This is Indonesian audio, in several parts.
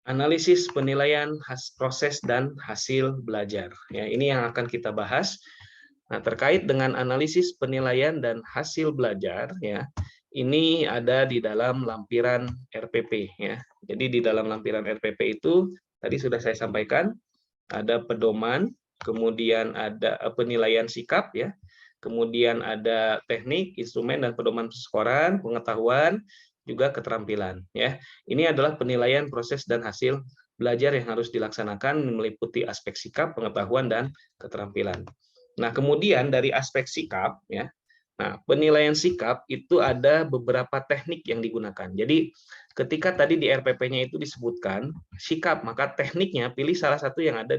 Analisis penilaian proses dan hasil belajar. Ya, ini yang akan kita bahas. Nah, terkait dengan analisis penilaian dan hasil belajar, ya, ini ada di dalam lampiran RPP. Ya. Jadi di dalam lampiran RPP itu tadi sudah saya sampaikan ada pedoman, kemudian ada penilaian sikap, ya, kemudian ada teknik, instrumen dan pedoman persekoran, pengetahuan, juga keterampilan. Ya, ini adalah penilaian proses dan hasil belajar yang harus dilaksanakan meliputi aspek sikap, pengetahuan dan keterampilan. Nah, kemudian dari aspek sikap, ya. Nah, penilaian sikap itu ada beberapa teknik yang digunakan. Jadi, ketika tadi di RPP-nya itu disebutkan sikap, maka tekniknya pilih salah satu yang ada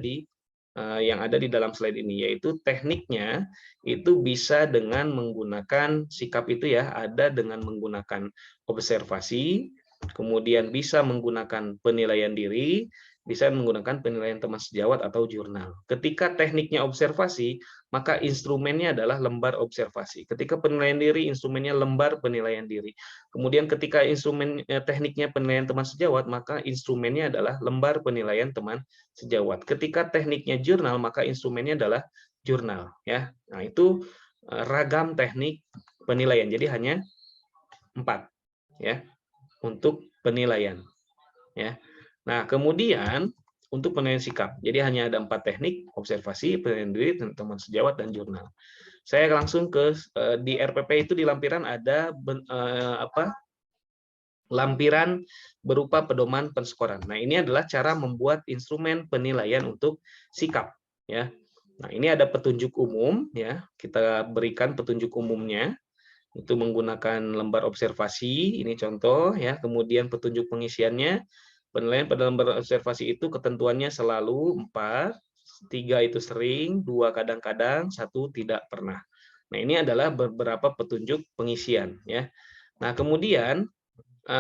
di dalam slide ini, yaitu tekniknya itu bisa dengan menggunakan sikap itu, ya, ada dengan menggunakan observasi, kemudian bisa menggunakan penilaian diri, bisa menggunakan penilaian teman sejawat atau jurnal. Ketika tekniknya observasi, maka instrumennya adalah lembar observasi. Ketika penilaian diri, instrumennya lembar penilaian diri. Kemudian ketika tekniknya penilaian teman sejawat, maka instrumennya adalah lembar penilaian teman sejawat. Ketika tekniknya jurnal, maka instrumennya adalah jurnal. Ya, nah itu ragam teknik penilaian. Jadi hanya 4, ya, untuk penilaian. Ya. Nah, kemudian untuk penilaian sikap, jadi hanya ada 4 teknik: observasi, penilaian diri, teman sejawat, dan jurnal. Saya langsung ke di RPP itu di lampiran ada lampiran berupa pedoman penskoran. Nah, ini adalah cara membuat instrumen penilaian untuk sikap, ya. Nah, ini ada petunjuk umum, ya. Kita berikan petunjuk umumnya itu menggunakan lembar observasi, ini contoh, ya. Kemudian petunjuk pengisiannya, penilaian pada lembar observasi itu ketentuannya selalu 4, 3 itu sering, 2 kadang-kadang, 1 tidak pernah. Nah, ini adalah beberapa petunjuk pengisian, ya. Nah, kemudian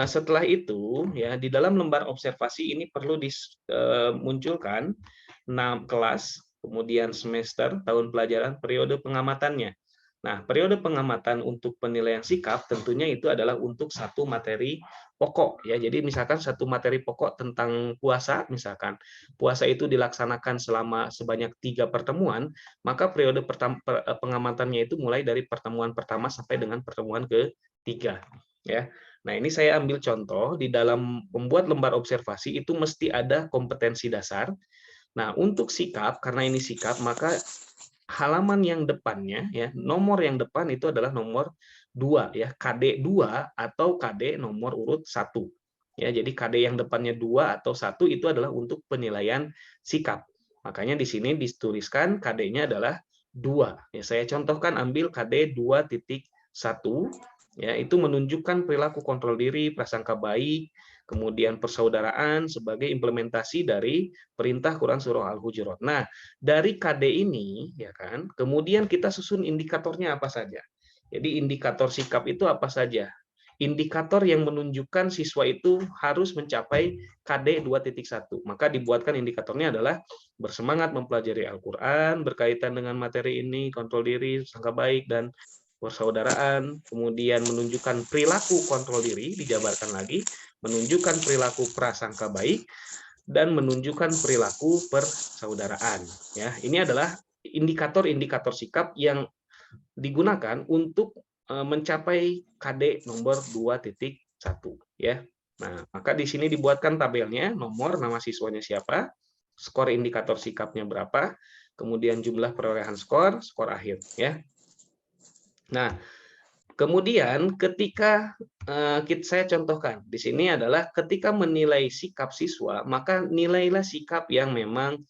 setelah itu, ya, di dalam lembar observasi ini perlu dimunculkan 6 kelas, kemudian semester, tahun pelajaran, periode pengamatannya. Nah, periode pengamatan untuk penilaian sikap tentunya itu adalah untuk satu materi pokok, ya. Jadi misalkan satu materi pokok tentang puasa, misalkan puasa itu dilaksanakan selama sebanyak 3 pertemuan, maka periode pengamatannya itu mulai dari pertemuan pertama sampai dengan pertemuan ketiga, ya. Nah, ini saya ambil contoh di dalam membuat lembar observasi itu mesti ada kompetensi dasar. Nah, untuk sikap, karena ini sikap, maka halaman yang depannya, ya, nomor yang depan itu adalah nomor 2, ya, KD 2 atau KD nomor urut 1. Ya, jadi KD yang depannya 2 atau 1 itu adalah untuk penilaian sikap. Makanya di sini dituliskan KD-nya adalah 2. Ya, saya contohkan ambil KD 2.1, ya, itu menunjukkan perilaku kontrol diri, prasangka baik, kemudian persaudaraan sebagai implementasi dari perintah Quran surah Al-Hujurat. Nah, dari KD ini, ya kan, kemudian kita susun indikatornya apa saja. Jadi indikator sikap itu apa saja? Indikator yang menunjukkan siswa itu harus mencapai KD 2.1. Maka dibuatkan indikatornya adalah bersemangat mempelajari Al-Qur'an, berkaitan dengan materi ini, kontrol diri, sangka baik, dan persaudaraan, kemudian menunjukkan perilaku kontrol diri, dijabarkan lagi, menunjukkan perilaku prasangka baik, dan menunjukkan perilaku persaudaraan. Ya, ini adalah indikator-indikator sikap yang digunakan untuk mencapai KD nomor 2.1, ya. Nah, maka di sini dibuatkan tabelnya, nomor, nama siswanya siapa, skor indikator sikapnya berapa, kemudian jumlah perolehan skor, skor akhir, ya. Nah, kemudian ketika saya contohkan di sini adalah ketika menilai sikap siswa, maka nilailah sikap yang memang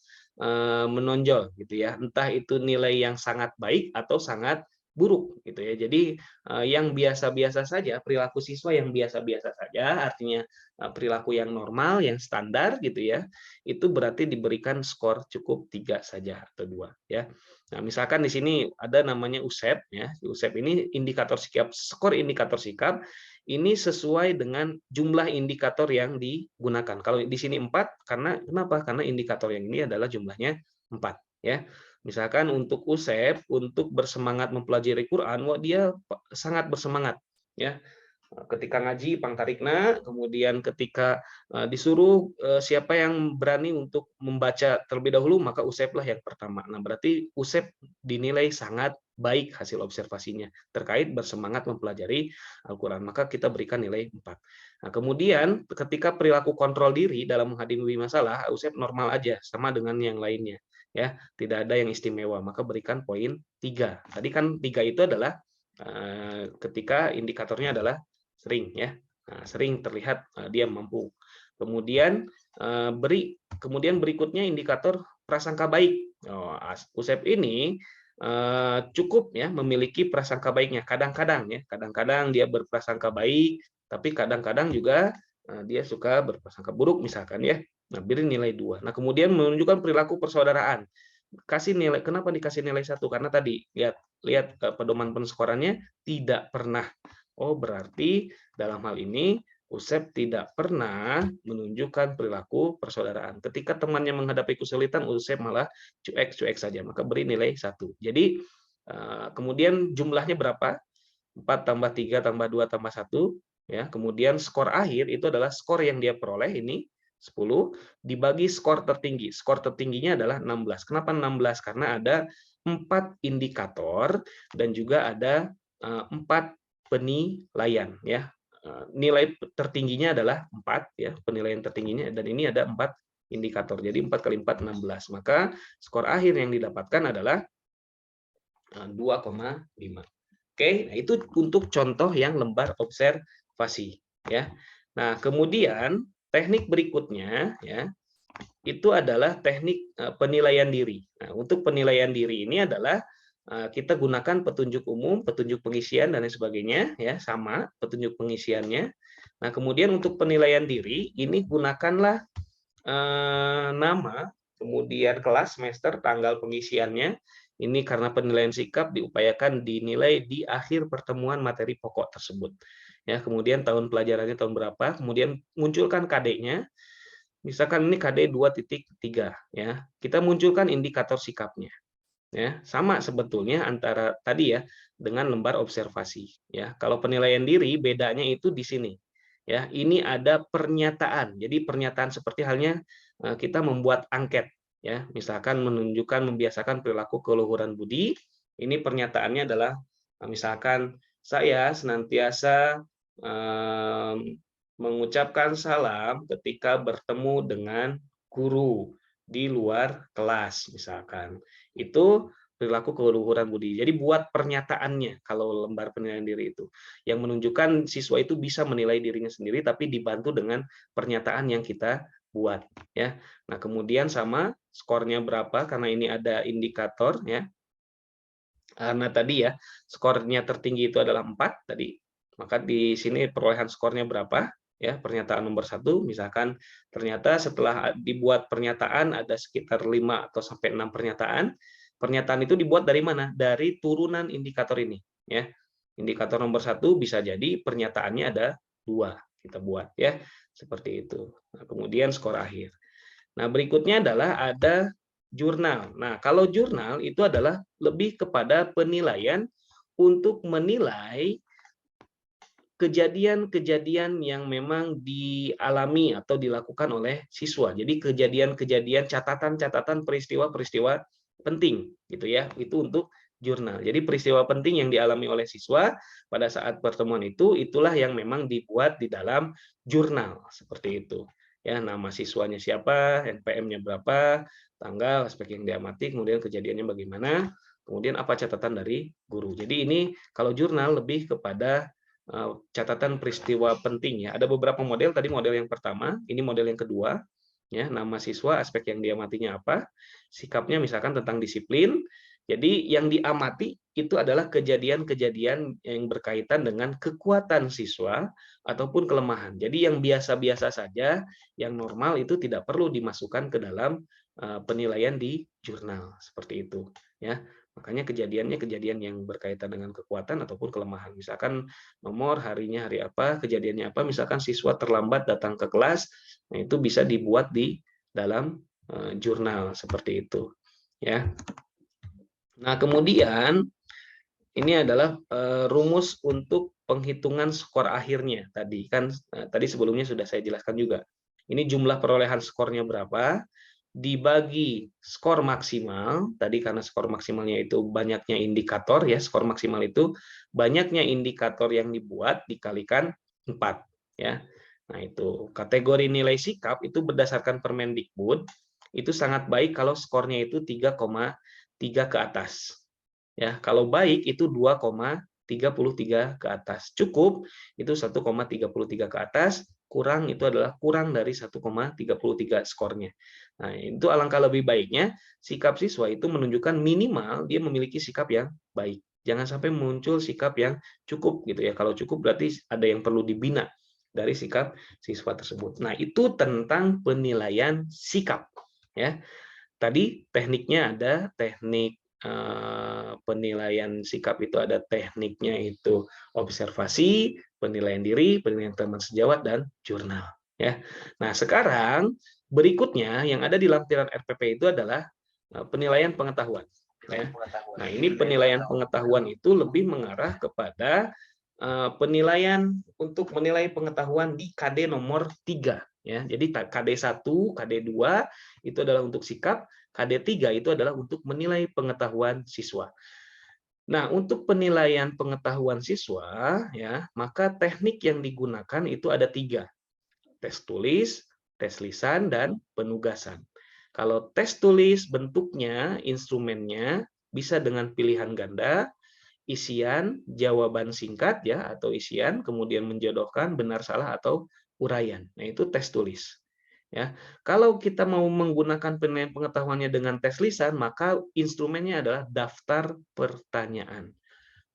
menonjol, gitu ya. Entah itu nilai yang sangat baik atau sangat buruk, gitu ya. Jadi yang biasa-biasa saja, perilaku siswa yang biasa-biasa saja, artinya perilaku yang normal, yang standar, gitu ya. Itu berarti diberikan skor cukup 3 saja atau 2, ya. Nah, misalkan di sini ada namanya USEP, ya. USEP ini indikator sikap, skor indikator sikap ini sesuai dengan jumlah indikator yang digunakan. Kalau di sini 4, karena kenapa? Karena indikator yang ini adalah jumlahnya 4, ya. Misalkan untuk USEP, untuk bersemangat mempelajari Quran, wah dia sangat bersemangat, ya. ketika ngaji pangtarikna, kemudian ketika disuruh siapa yang berani untuk membaca terlebih dahulu, maka Usep lah yang pertama. Nah, berarti Usep dinilai sangat baik hasil observasinya terkait bersemangat mempelajari Al-Quran, maka kita berikan nilai 4. Nah, kemudian ketika perilaku kontrol diri dalam menghadapi masalah, Usep normal aja, sama dengan yang lainnya. Ya, tidak ada yang istimewa, maka berikan poin 3. Tadi kan 3 itu adalah ketika indikatornya adalah sering, ya. Nah, sering terlihat dia mampu. Kemudian kemudian berikutnya indikator prasangka baik. Usep ini cukup ya memiliki prasangka baiknya. Kadang-kadang ya, kadang-kadang dia berprasangka baik, tapi kadang-kadang juga dia suka berprasangka buruk misalkan ya. Nah, beri nilai 2. Nah, kemudian menunjukkan perilaku persaudaraan. Kasih nilai, kenapa dikasih nilai 1? Karena tadi lihat pedoman penskorannya tidak pernah. Oh, berarti dalam hal ini Usep tidak pernah menunjukkan perilaku persaudaraan. Ketika temannya menghadapi kesulitan, Usep malah cuek-cuek saja. Maka beri nilai 1. Jadi kemudian jumlahnya berapa? 4 tambah 3 tambah 2 tambah 1. Ya, kemudian skor akhir itu adalah skor yang dia peroleh ini 10 dibagi skor tertinggi. Skor tertingginya adalah 16. Kenapa 16? Karena ada 4 indikator dan juga ada 4 penilaian ya. Nilai tertingginya adalah 4 ya, penilaian tertingginya, dan ini ada 4 indikator. Jadi 4 kali 4 16. Maka skor akhir yang didapatkan adalah 2,5. Oke, nah itu untuk contoh yang lembar observasi ya. Nah, kemudian teknik berikutnya ya, itu adalah teknik penilaian diri. Nah, untuk penilaian diri ini adalah kita gunakan petunjuk umum, petunjuk pengisian dan lain sebagainya ya, sama petunjuk pengisiannya. Nah, kemudian untuk penilaian diri ini gunakanlah nama, kemudian kelas, semester, tanggal pengisiannya. Ini karena penilaian sikap diupayakan dinilai di akhir pertemuan materi pokok tersebut. Ya, kemudian tahun pelajarannya tahun berapa, kemudian munculkan KD-nya. Misalkan ini KD 2.3 ya. Kita munculkan indikator sikapnya. Ya, sama sebetulnya antara tadi ya dengan lembar observasi ya. Kalau penilaian diri bedanya itu di sini. Ya, ini ada pernyataan. Jadi pernyataan seperti halnya kita membuat angket ya. Misalkan menunjukkan membiasakan perilaku keluhuran budi. Ini pernyataannya adalah misalkan saya senantiasa mengucapkan salam ketika bertemu dengan guru di luar kelas misalkan. Itu perilaku keluhuran budi. Jadi buat pernyataannya kalau lembar penilaian diri itu yang menunjukkan siswa itu bisa menilai dirinya sendiri tapi dibantu dengan pernyataan yang kita buat ya. Nah, kemudian sama skornya berapa karena ini ada indikator ya. Karena tadi ya skornya tertinggi itu adalah 4 tadi. Maka di sini perolehan skornya berapa? Ya, pernyataan nomor 1 misalkan ternyata setelah dibuat pernyataan ada sekitar 5 atau sampai 6 pernyataan. Pernyataan itu dibuat dari mana? Dari turunan indikator ini, ya. Indikator nomor 1 bisa jadi pernyataannya ada 2 kita buat ya, seperti itu. Nah, kemudian skor akhir. Nah, berikutnya adalah ada jurnal. Nah, kalau jurnal itu adalah lebih kepada penilaian untuk menilai kejadian-kejadian yang memang dialami atau dilakukan oleh siswa. Jadi kejadian-kejadian, catatan-catatan peristiwa-peristiwa penting gitu ya. Itu untuk jurnal. Jadi peristiwa penting yang dialami oleh siswa pada saat pertemuan itu itulah yang memang dibuat di dalam jurnal seperti itu. Ya, nama siswanya siapa, NPM-nya berapa, tanggal, aspek yang diamati, kemudian kejadiannya bagaimana, kemudian apa catatan dari guru. Jadi ini kalau jurnal lebih kepada catatan peristiwa penting ya. Ada beberapa model, tadi model yang pertama, ini model yang kedua. Ya, nama siswa, aspek yang diamatinya apa, sikapnya misalkan tentang disiplin. Jadi yang diamati itu adalah kejadian-kejadian yang berkaitan dengan kekuatan siswa ataupun kelemahan. Jadi yang biasa-biasa saja, yang normal itu tidak perlu dimasukkan ke dalam penilaian di jurnal seperti itu. Ya, makanya kejadiannya kejadian yang berkaitan dengan kekuatan ataupun kelemahan. Misalkan nomor harinya hari apa, kejadiannya apa, misalkan siswa terlambat datang ke kelas, nah itu bisa dibuat di dalam jurnal seperti itu. Ya. Nah, kemudian ini adalah rumus untuk penghitungan skor akhirnya. Tadi sebelumnya sudah saya jelaskan juga. Ini jumlah perolehan skornya berapa, dibagi skor maksimal. Tadi karena skor maksimalnya itu banyaknya indikator, ya, skor maksimal itu banyaknya indikator yang dibuat dikalikan 4. Ya. Nah, itu kategori nilai sikap itu berdasarkan Permendikbud, itu sangat baik kalau skornya itu 3,3 ke atas. Ya, kalau baik itu 2,33 ke atas. Cukup itu 1,33 ke atas, kurang itu adalah kurang dari 1,33 skornya. Nah, itu alangkah lebih baiknya sikap siswa itu menunjukkan minimal dia memiliki sikap yang baik. Jangan sampai muncul sikap yang cukup gitu ya. Kalau cukup berarti ada yang perlu dibina dari sikap siswa tersebut. Nah, itu tentang penilaian sikap, ya. Tadi tekniknya ada teknik penilaian sikap, itu ada tekniknya itu observasi, penilaian diri, penilaian teman sejawat, dan jurnal. Ya. Nah, sekarang berikutnya yang ada di lampiran RPP itu adalah penilaian pengetahuan. Ya. Nah, ini penilaian pengetahuan itu lebih mengarah kepada penilaian untuk menilai pengetahuan di KD nomor 3. Ya. Jadi KD 1, KD 2 itu adalah untuk sikap, KD 3 itu adalah untuk menilai pengetahuan siswa. Nah, untuk penilaian pengetahuan siswa, ya, maka teknik yang digunakan itu ada 3. Tes tulis, tes lisan, dan penugasan. Kalau tes tulis bentuknya, instrumennya bisa dengan pilihan ganda, isian, jawaban singkat, ya, atau isian, kemudian menjodohkan benar salah atau uraian. Nah, itu tes tulis. Ya, kalau kita mau menggunakan penilaian pengetahuannya dengan tes lisan, maka instrumennya adalah daftar pertanyaan.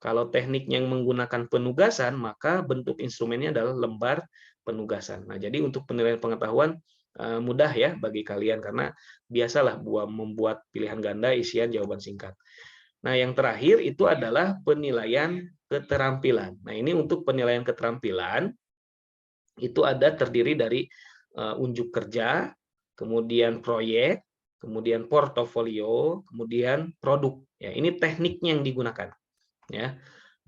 Kalau teknik yang menggunakan penugasan, maka bentuk instrumennya adalah lembar penugasan. Nah, jadi untuk penilaian pengetahuan mudah ya bagi kalian, karena biasalah membuat pilihan ganda, isian, jawaban singkat. Nah, yang terakhir itu adalah penilaian keterampilan. Nah, ini untuk penilaian keterampilan itu ada terdiri dari unjuk kerja, kemudian proyek, kemudian portofolio, kemudian produk. Ya, ini tekniknya yang digunakan. Ya.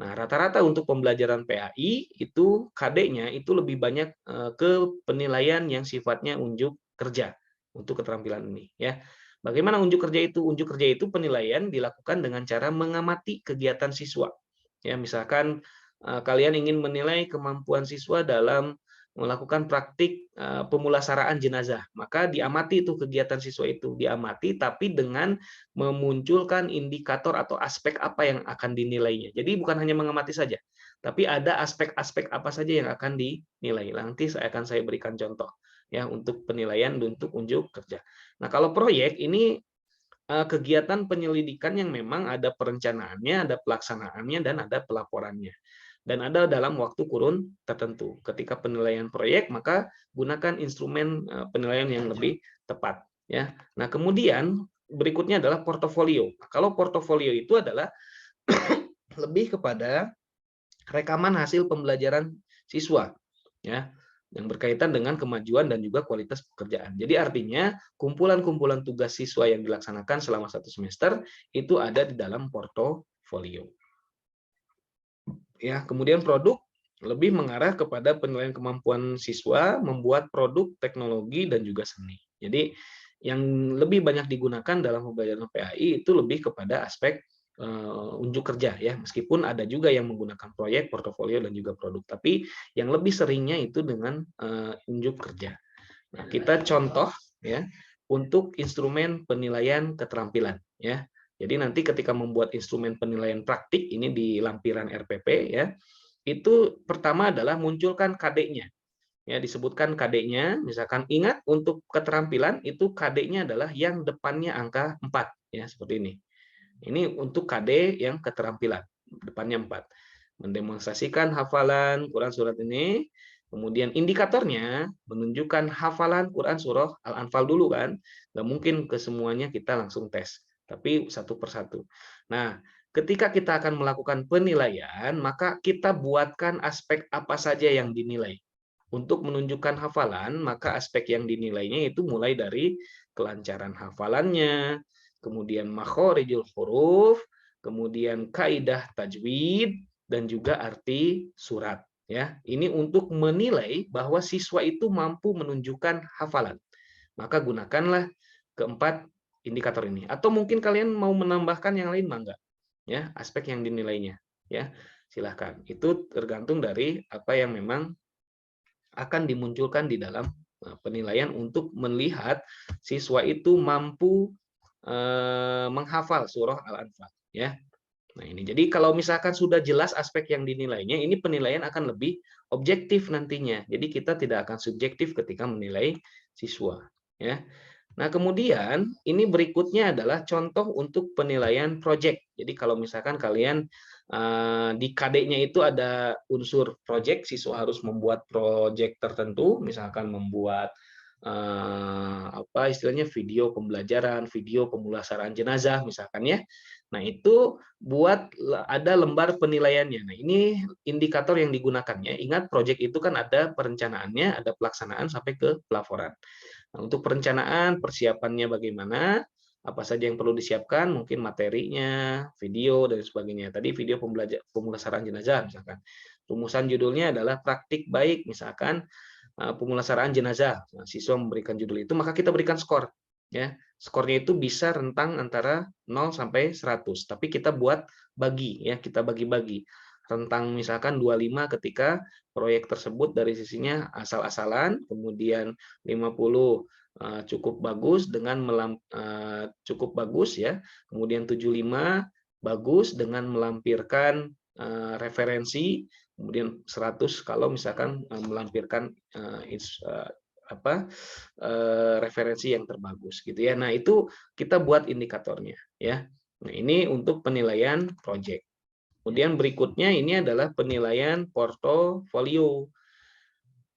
Nah, rata-rata untuk pembelajaran PAI itu KD-nya itu lebih banyak ke penilaian yang sifatnya unjuk kerja untuk keterampilan ini. Ya. Bagaimana unjuk kerja itu? Unjuk kerja itu penilaian dilakukan dengan cara mengamati kegiatan siswa. Ya, misalkan kalian ingin menilai kemampuan siswa dalam melakukan praktik pemulasaraan jenazah, maka diamati itu kegiatan siswa itu, diamati tapi dengan memunculkan indikator atau aspek apa yang akan dinilainya. Jadi bukan hanya mengamati saja, tapi ada aspek-aspek apa saja yang akan dinilai. Nanti akan saya berikan contoh ya untuk penilaian untuk unjuk kerja. Nah, kalau proyek ini kegiatan penyelidikan yang memang ada perencanaannya, ada pelaksanaannya, dan ada pelaporannya. Dan ada dalam waktu kurun tertentu. Ketika penilaian proyek, maka gunakan instrumen penilaian yang lebih tepat. Ya. Nah, kemudian berikutnya adalah portofolio. Kalau portofolio itu adalah lebih kepada rekaman hasil pembelajaran siswa. Ya, yang berkaitan dengan kemajuan dan juga kualitas pekerjaan. Jadi artinya kumpulan-kumpulan tugas siswa yang dilaksanakan selama 1 semester itu ada di dalam portofolio. Ya, kemudian produk lebih mengarah kepada penilaian kemampuan siswa membuat produk, teknologi, dan juga seni. Jadi yang lebih banyak digunakan dalam pembelajaran PAI itu lebih kepada aspek unjuk kerja ya, meskipun ada juga yang menggunakan proyek, portofolio, dan juga produk, tapi yang lebih seringnya itu dengan unjuk kerja. Nah, kita contoh ya untuk instrumen penilaian keterampilan ya. Jadi nanti ketika membuat instrumen penilaian praktik ini di lampiran RPP ya, itu pertama adalah munculkan KD-nya. Ya, disebutkan KD-nya, misalkan ingat untuk keterampilan itu KD-nya adalah yang depannya angka 4 ya, seperti ini. Ini untuk KD yang keterampilan, depannya 4. Mendemonstrasikan hafalan Quran surat ini, kemudian indikatornya menunjukkan hafalan Quran surah Al-Anfal dulu kan, nggak mungkin ke semuanya kita langsung tes, tapi satu persatu. Nah, ketika kita akan melakukan penilaian, maka kita buatkan aspek apa saja yang dinilai. Untuk menunjukkan hafalan, maka aspek yang dinilainya itu mulai dari kelancaran hafalannya, kemudian makhorijul huruf, kemudian kaidah tajwid, dan juga arti surat. Ya, ini untuk menilai bahwa siswa itu mampu menunjukkan hafalan. Maka gunakanlah keempat indikator ini. Atau mungkin kalian mau menambahkan yang lain, mangga. Ya, aspek yang dinilainya. Ya, silahkan. Itu tergantung dari apa yang memang akan dimunculkan di dalam penilaian untuk melihat siswa itu mampu menghafal surah Al-Anfal. Ya, nah ini jadi kalau misalkan sudah jelas aspek yang dinilainya, ini penilaian akan lebih objektif nantinya. Jadi kita tidak akan subjektif ketika menilai siswa. Ya. Nah kemudian ini berikutnya adalah contoh untuk penilaian project. Jadi kalau misalkan kalian di KD-nya itu ada unsur project, siswa harus membuat project tertentu, misalkan membuat apa istilahnya video pembelajaran, video pemulasaran jenazah misalkan ya. Nah, itu buat ada lembar penilaiannya. Nah, ini indikator yang digunakannya. Ingat project itu kan ada perencanaannya, ada pelaksanaan sampai ke pelaporan. Nah, untuk perencanaan, persiapannya bagaimana? Apa saja yang perlu disiapkan? Mungkin materinya, video dan sebagainya. Tadi video pemulasaran jenazah misalkan. Rumusan judulnya adalah praktik baik misalkan pemulasaraan jenazah. Nah, siswa memberikan judul itu, maka kita berikan skor. Ya, skornya itu bisa rentang antara 0 sampai 100, tapi kita buat bagi ya, kita bagi-bagi. Rentang misalkan 25 ketika proyek tersebut dari sisinya asal-asalan, kemudian 50 cukup bagus dengan cukup bagus ya, kemudian 75 bagus dengan melampirkan referensi, kemudian 100 kalau misalkan melampirkan referensi yang terbagus gitu ya. Nah, itu kita buat indikatornya ya. Nah, ini untuk penilaian project. Kemudian berikutnya ini adalah penilaian portofolio.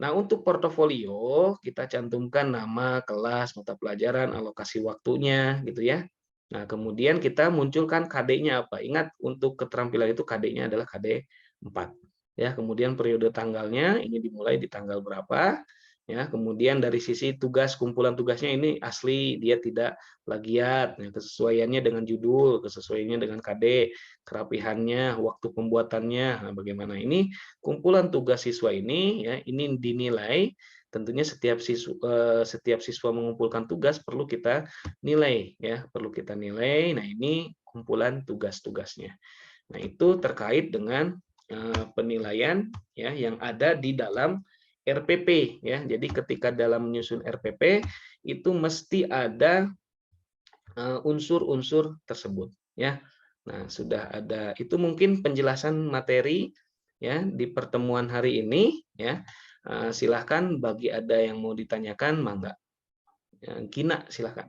Nah, untuk portofolio kita cantumkan nama, kelas, mata pelajaran, alokasi waktunya gitu ya. Nah, kemudian kita munculkan KD-nya apa? Ingat untuk keterampilan itu KD-nya adalah KD 4. Ya, kemudian periode tanggalnya ini dimulai di tanggal berapa? Ya, kemudian dari sisi tugas, kumpulan tugasnya ini asli, dia tidak plagiat. Ya, kesesuaiannya dengan judul, kesesuaiannya dengan KD, kerapihannya, waktu pembuatannya. Nah, bagaimana ini kumpulan tugas siswa ini ya, ini dinilai. Tentunya setiap siswa mengumpulkan tugas perlu kita nilai ya, perlu kita nilai. Nah, ini kumpulan tugas-tugasnya. Nah, itu terkait dengan penilaian ya yang ada di dalam RPP ya. Jadi ketika dalam menyusun RPP itu mesti ada unsur-unsur tersebut ya. Nah, sudah ada itu mungkin penjelasan materi ya di pertemuan hari ini ya. Silahkan bagi ada yang mau ditanyakan, mangga. Gina, silahkan.